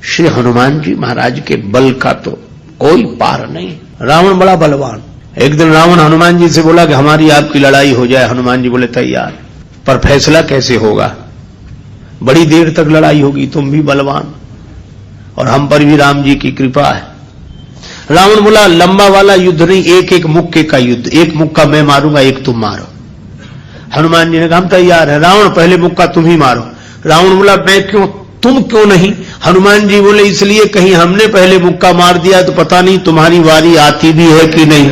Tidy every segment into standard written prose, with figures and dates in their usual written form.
श्री हनुमान जी महाराज के बल का तो कोई पार नहीं। रावण बड़ा बलवान। एक दिन रावण हनुमान जी से बोला कि हमारी आपकी लड़ाई हो जाए। हनुमान जी बोले तैयार, पर फैसला कैसे होगा? बड़ी देर तक लड़ाई होगी, तुम भी बलवान और हम पर भी राम जी की कृपा है। रावण बोला लंबा वाला युद्ध नहीं, एक एक मुक्के का युद्ध, एक मुक्का मैं मारूंगा, एक तुम मारो। हनुमान जी ने कहा हम तैयार है। रावण पहले मुक्का तुम ही मारो। रावण बोला मैं क्यों, तुम क्यों नहीं? हनुमान जी बोले इसलिए कहीं हमने पहले मुक्का मार दिया तो पता नहीं तुम्हारी वारी आती भी है कि नहीं,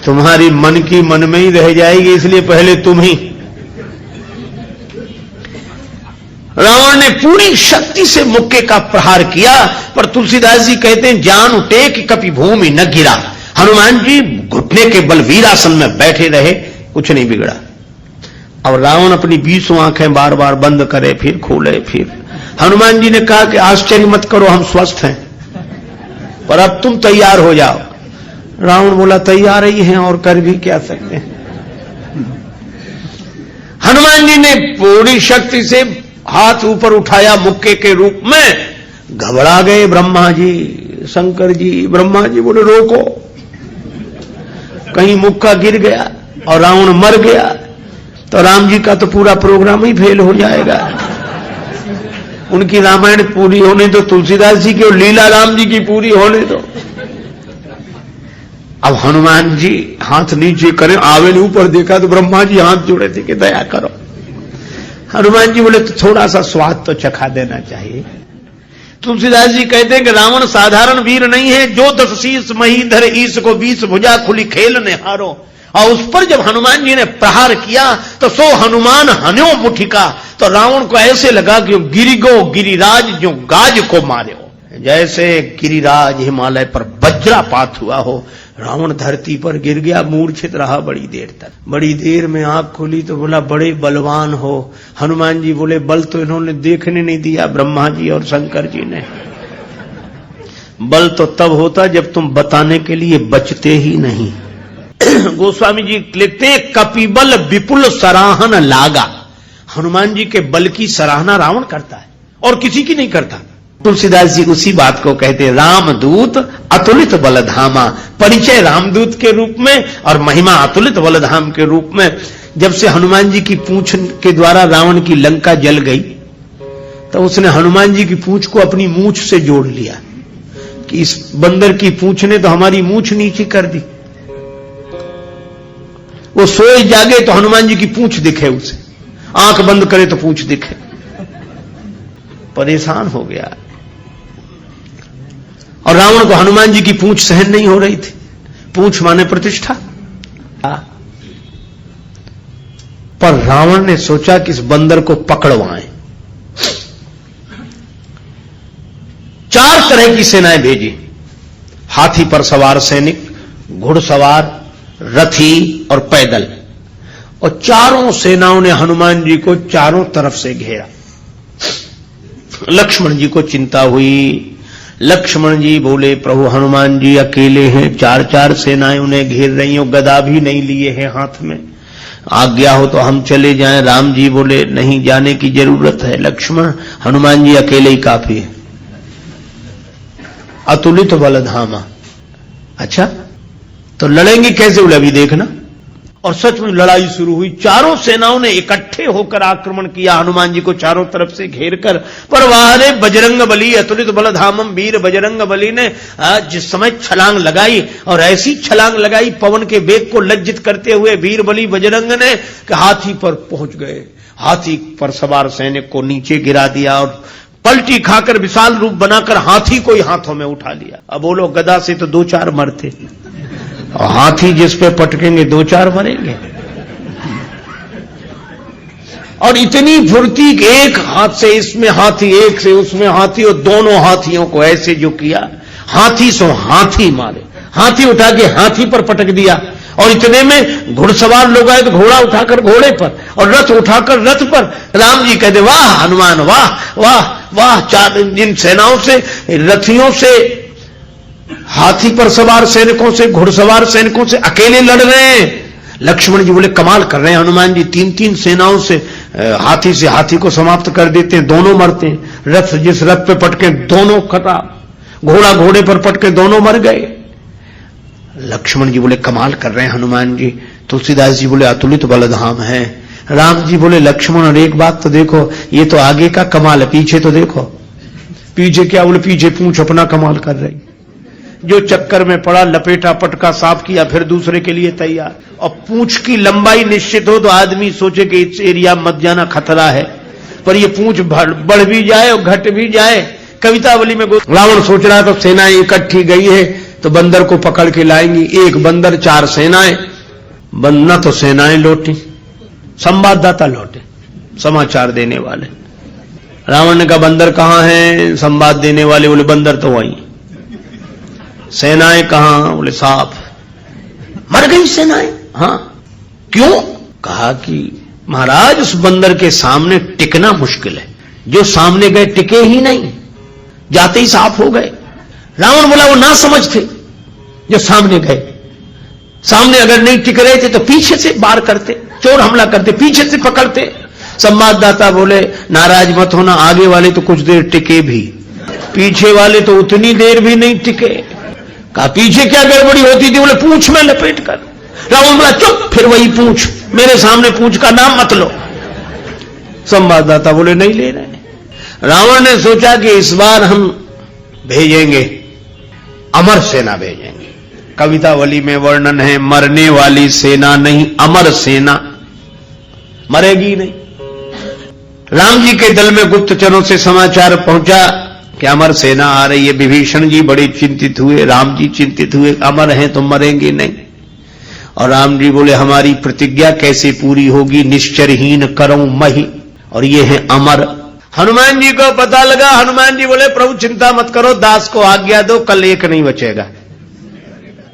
तुम्हारी मन की मन में ही रह जाएगी, इसलिए पहले तुम ही। रावण ने पूरी शक्ति से मुक्के का प्रहार किया, पर तुलसीदास जी कहते हैं जान उठे कि कभी भूमि न गिरा। हनुमान जी घुटने के बल वीरासन में बैठे रहे, कुछ नहीं बिगड़ा। अब रावण अपनी 20 आंखें बार बार बंद करे, फिर खोले, फिर हनुमान जी ने कहा कि आश्चर्य मत करो, हम स्वस्थ हैं, पर अब तुम तैयार हो जाओ। रावण बोला तैयार ही हैं और कर भी क्या सकते हैं। हनुमान जी ने पूरी शक्ति से हाथ ऊपर उठाया मुक्के के रूप में। घबरा गए ब्रह्मा जी, शंकर जी। ब्रह्मा जी बोले रोको, कहीं मुक्का गिर गया और रावण मर गया तो राम जी का तो पूरा प्रोग्राम ही फेल हो जाएगा। उनकी रामायण पूरी होने दो, तुलसीदास जी की और लीला राम जी की पूरी होने दो। अब हनुमान जी हाथ नीचे करें, आवे ने ऊपर देखा तो ब्रह्मा जी हाथ जोड़े थे कि दया करो। हनुमान जी बोले तो थोड़ा सा स्वाद तो चखा देना चाहिए। तुलसीदास जी कहते हैं कि रावण साधारण वीर नहीं है, जो 10 शीस महीधर ईश को 20 भुजा खुली खेल ने हारो। और उस पर जब हनुमान जी ने प्रहार किया तो सो हनुमान हन्यो मुठिका, तो रावण को ऐसे लगा कि गिरिगो गिरिराज जो गाज को मारे हो, जैसे गिरिराज हिमालय पर वज्रापात हुआ हो। रावण धरती पर गिर गया, मूर्छित रहा बड़ी देर तक। बड़ी देर में आंख खुली तो बोला बड़े बलवान हो। हनुमान जी बोले बल तो इन्होंने देखने नहीं दिया, ब्रह्मा जी और शंकर जी ने। बल तो तब होता जब तुम बताने के लिए बचते ही नहीं। गोस्वामी जी लिखते हैं कपिबल विपुल सराहन लागा। हनुमान जी के बल की सराहना रावण करता है और किसी की नहीं करता। तुलसीदास जी उसी बात को कहते हैं रामदूत अतुलित बलधामा। परिचय रामदूत के रूप में और महिमा अतुलित बलधाम के रूप में। जब से हनुमान जी की पूंछ के द्वारा रावण की लंका जल गई तो उसने हनुमान जी की पूंछ को अपनी मूंछ से जोड़ लिया कि इस बंदर की पूंछ ने तो हमारी मूंछ नीचे कर दी। वो सोए जागे तो हनुमान जी की पूंछ दिखे उसे, आंख बंद करे तो पूंछ दिखे। परेशान हो गया। और रावण को हनुमान जी की पूंछ सहन नहीं हो रही थी। पूंछ माने प्रतिष्ठा। पर रावण ने सोचा कि इस बंदर को पकड़वाएं। 4 तरह की सेनाएं भेजी। हाथी पर सवार सैनिक, घुड़सवार, रथी और पैदल। और चारों सेनाओं ने हनुमान जी को चारों तरफ से घेरा। लक्ष्मण जी को चिंता हुई। लक्ष्मण जी बोले प्रभु हनुमान जी अकेले हैं, 4 सेनाएं उन्हें घेर रही हो, गदा भी नहीं लिए हैं हाथ में, आज्ञा हो तो हम चले जाएं। राम जी बोले नहीं, जाने की जरूरत है लक्ष्मण, हनुमान जी अकेले ही काफी है। अतुलित बलधामा। अच्छा तो लड़ेंगे कैसे? बोले अभी देखना। और सच में लड़ाई शुरू हुई। चारों सेनाओं ने इकट्ठे होकर आक्रमण किया हनुमान जी को चारों तरफ से घेरकर। पर वाहरे बजरंग बली अतुलित बलधामम। वीर बजरंग बली ने जिस समय छलांग लगाई और ऐसी छलांग लगाई पवन के वेग को लज्जित करते हुए वीर बली बजरंग ने कि हाथी पर पहुंच गए। हाथी पर सवार सैनिक को नीचे गिरा दिया और पलटी खाकर विशाल रूप बनाकर हाथी को ही हाथों में उठा लिया। अब बोलो गदा से तो 2-4 मरते और हाथी जिस पे पटकेंगे 2-4 मरेंगे। और इतनी फुर्ती कि एक हाथ से इसमें हाथी, एक से उसमें हाथी, और दोनों हाथियों को ऐसे जो किया, हाथी सो हाथी मारे। हाथी उठा के हाथी पर पटक दिया। और इतने में घुड़सवार लोग आए तो घोड़ा उठाकर घोड़े पर और रथ उठाकर रथ पर। राम जी कहते वाह हनुमान वाह वाह वाह। 4 जिन सेनाओं से, रथियों से, हाथी पर सवार सैनिकों से, घुड़सवार सैनिकों से अकेले लड़ रहे हैं। लक्ष्मण जी बोले कमाल कर रहे हैं हनुमान जी, 3-3 सेनाओं से हाथी से हाथी को समाप्त कर देते हैं, दोनों मरते हैं। रथ जिस रथ पे पटके दोनों खराब, घोड़ा घोड़े पर पटके दोनों मर गए। लक्ष्मण जी बोले कमाल कर रहे हैं हनुमान जी। तुलसीदास जी बोले अतुलित बलधाम है। राम जी बोले लक्ष्मण और एक बात तो देखो, ये तो आगे का कमाल है, पीछे तो देखो। पीछे क्या? बोले पीछे पूंछ अपना कमाल कर रही। जो चक्कर में पड़ा, लपेटा पटका साफ किया, फिर दूसरे के लिए तैयार। और पूंछ की लंबाई निश्चित हो तो आदमी सोचे कि इस एरिया मत जाना, खतरा है, पर ये पूंछ बढ़ भी जाए और घट भी जाए। कवितावली में रावण सोच रहा था सेनाएं इकट्ठी गई है तो बंदर को पकड़ के लाएंगी। एक बंदर 4 सेनाएं, न तो सेनाएं लौटी, संवाददाता लौटे, समाचार देने वाले। रावण ने कहा बंदर कहां है? संवाद देने वाले बोले बंदर तो वहीं। सेनाएं कहां? बोले साफ मर गई सेनाएं। हां, क्यों? कहा कि महाराज उस बंदर के सामने टिकना मुश्किल है। जो सामने गए टिके ही नहीं, जाते ही साफ हो गए। रावण बोला वो ना समझ थे जो सामने गए। सामने अगर नहीं टिक रहे थे तो पीछे से वार करते, चोर हमला करते, पीछे से पकड़ते। संवाददाता बोले नाराज मत होना, आगे वाले तो कुछ देर टिके भी, पीछे वाले तो उतनी देर भी नहीं टिके। कहा पीछे क्या गड़बड़ी होती थी? बोले पूंछ में लपेट कर। रावण बोला चुप, फिर वही पूंछ, मेरे सामने पूंछ का नाम मत लो। संवाददाता बोले नहीं ले रहे। रावण ने सोचा कि इस बार हम भेजेंगे, अमर सेना भेजेंगे। कवितावली में वर्णन है मरने वाली सेना नहीं, अमर सेना, मरेगी नहीं। राम जी के दल में गुप्तचरों से समाचार पहुंचा कि अमर सेना आ रही है। विभीषण जी बड़े चिंतित हुए, राम जी चिंतित हुए, अमर हैं तो मरेंगे नहीं। और राम जी बोले हमारी प्रतिज्ञा कैसे पूरी होगी? निश्चरहीन करऊं मही, और ये है अमर। हनुमान जी को पता लगा। हनुमान जी बोले प्रभु चिंता मत करो, दास को आज्ञा दो, कल एक नहीं बचेगा।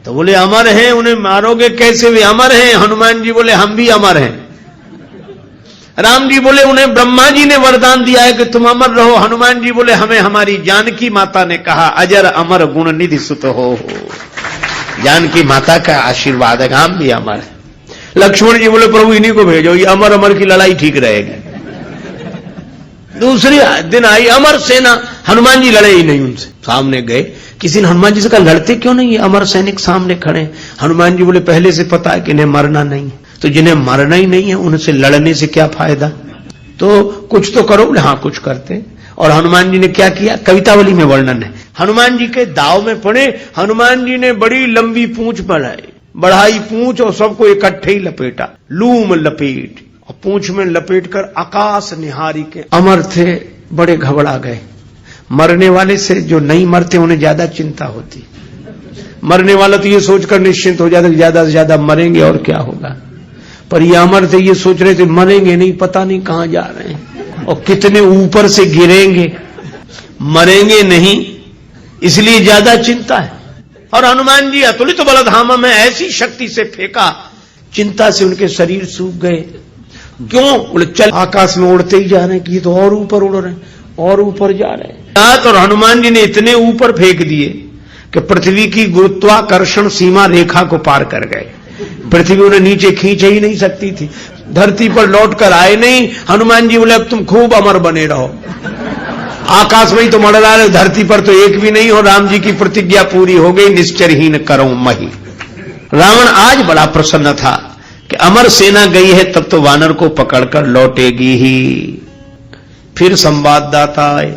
तो बोले अमर हैं, उन्हें मारोगे कैसे? वे अमर हैं। हनुमान जी बोले हम भी अमर हैं। राम जी बोले उन्हें ब्रह्मा जी ने वरदान दिया है कि तुम अमर रहो। हनुमान जी बोले हमें हमारी जानकी माता ने कहा अजर अमर गुण निधि सुत हो। जानकी माता का आशीर्वाद है, हम भी अमर है। लक्ष्मण जी बोले प्रभु इन्हीं को भेजो, ये अमर अमर की लड़ाई ठीक रहेगी। दूसरी दिन आई अमर सेना, हनुमान जी लड़े ही नहीं उनसे। सामने गए, किसी ने हनुमान जी से कहा लड़ते क्यों नहीं? अमर सैनिक सामने खड़े। हनुमान जी बोले पहले से पता है कि इन्हें मरना नहीं, तो जिन्हें मरना ही नहीं है उनसे लड़ने से क्या फायदा? तो कुछ तो करो। हाँ कुछ करते। और हनुमान जी ने क्या किया? कवितावली में वर्णन है। हनुमान जी के दाव में पड़े, हनुमान जी ने बड़ी लंबी पूंछ बढ़ाई पूंछ और सबको इकट्ठे ही लपेटा, लूम लपेट, और पूंछ में लपेट कर आकाश निहारी के अमर थे, बड़े घबरा गए। मरने वाले से जो नहीं मरते उन्हें ज्यादा चिंता होती। मरने वाला तो ये सोचकर निश्चिंत हो जाता कि ज्यादा से ज्यादा मरेंगे और क्या होगा, पर ये अमर थे, ये सोच रहे थे मरेंगे नहीं, पता नहीं कहां जा रहे हैं और कितने ऊपर से गिरेंगे, मरेंगे नहीं, इसलिए ज्यादा चिंता है। और हनुमान जी अतुलित बलधाम में ऐसी शक्ति से फेंका, चिंता से उनके शरीर सूख गए। क्यों? बोले चल आकाश में उड़ते ही जा रहे हैं कि ये तो और ऊपर उड़ रहे हैं और ऊपर जा रहे हैं। और हनुमान जी ने इतने ऊपर फेंक दिए कि पृथ्वी की गुरुत्वाकर्षण सीमा रेखा को पार कर गए। पृथ्वी उन्हें नीचे खींच ही नहीं सकती थी, धरती पर लौट कर आए नहीं। हनुमान जी बोले अब तुम खूब अमर बने रहो, आकाश में ही तो मंडरा रहे, धरती पर तो एक भी नहीं हो। राम जी की प्रतिज्ञा पूरी हो गई, निश्चरहीन करऊं मही। रावण आज बड़ा प्रसन्न था कि अमर सेना गई है, तब तो वानर को पकड़कर लौटेगी ही। फिर संवाददाता आए।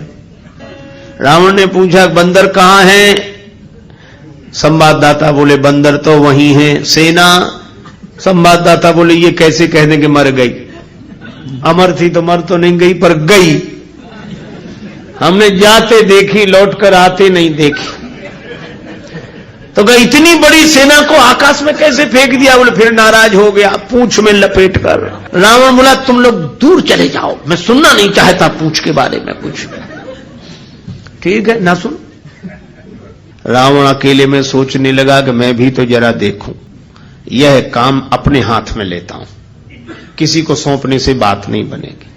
रावण ने पूछा बंदर कहां है? संवाददाता बोले बंदर तो वहीं है। सेना? संवाददाता बोले ये कैसे कह दें कि मर गई? अमर थी तो मर तो नहीं गई, पर गई। हमने जाते देखी, लौटकर आते नहीं देखी। तो गई इतनी बड़ी सेना को आकाश में कैसे फेंक दिया? बोले फिर नाराज हो गया, पूंछ में लपेट कर। रावण बोला तुम लोग दूर चले जाओ, मैं सुनना नहीं चाहता पूंछ के बारे में कुछ। ठीक है ना सुन। रावण अकेले में सोचने लगा कि मैं भी तो जरा देखूं, यह काम अपने हाथ में लेता हूं, किसी को सौंपने से बात नहीं बनेगी।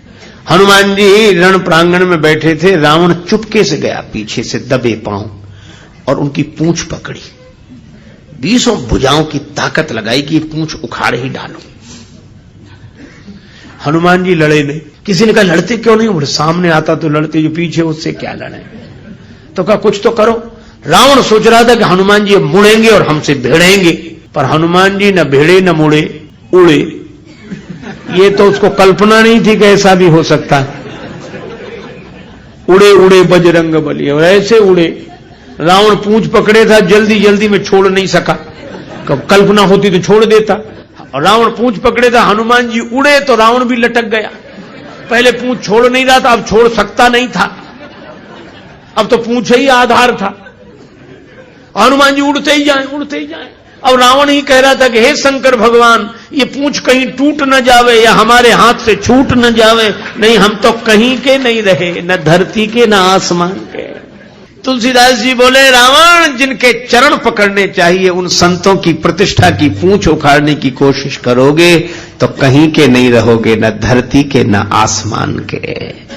हनुमान जी रण प्रांगण में बैठे थे। रावण चुपके से गया, पीछे से दबे पांव और उनकी पूंछ पकड़ी, 20 भुजाओं की ताकत लगाई कि पूंछ उखाड़ ही डालो। हनुमान जी लड़े नहीं। किसी ने कहा लड़ते क्यों नहीं? बोले सामने आता तो लड़ते, जो पीछे उससे क्या लड़े। तो कहा कुछ तो करो। रावण सोच रहा था कि हनुमान जी मुड़ेंगे और हमसे भिड़ेंगे, पर हनुमान जी न भिड़े न मुड़े, उड़े। ये तो उसको कल्पना नहीं थी कि ऐसा भी हो सकता। उड़े उड़े बजरंग बली, और ऐसे उड़े। रावण पूंछ पकड़े था, जल्दी जल्दी में छोड़ नहीं सका। कल्पना होती तो छोड़ देता। रावण पूंछ पकड़े था, हनुमान जी उड़े तो रावण भी लटक गया। पहले पूंछ छोड़ नहीं रहा था, अब छोड़ सकता नहीं था, अब तो पूंछ ही आधार था। हनुमान जी उड़ते ही जाए, उड़ते ही जाए। अब रावण ही कह रहा था कि हे शंकर भगवान, ये पूंछ कहीं टूट न जावे या हमारे हाथ से छूट न जावे। नहीं, हम तो कहीं के नहीं रहे, न धरती के न आसमान के। तुलसीदास जी बोले, रावण जिनके चरण पकड़ने चाहिए, उन संतों की प्रतिष्ठा की पूंछ उखाड़ने की कोशिश करोगे तो कहीं के नहीं रहोगे, न धरती के न आसमान के।